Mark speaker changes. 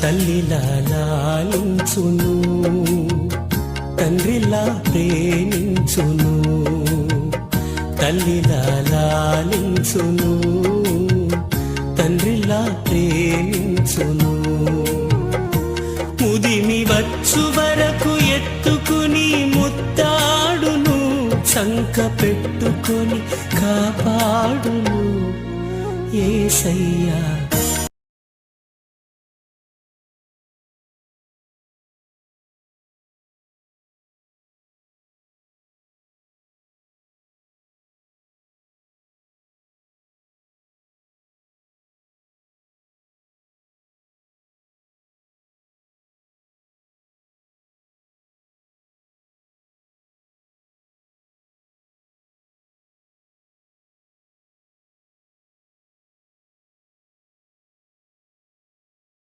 Speaker 1: తల్లిలా లాలించును, తండ్రిలా ప్రేమించును. తల్లిలా లాలించును, తండ్రిలా ప్రేమించును. ముదిమి వచ్చు వరకు ఎత్తుకుని ముత్తాడును, చంక పెట్టుకొని కాపాడును. యేసయ్యా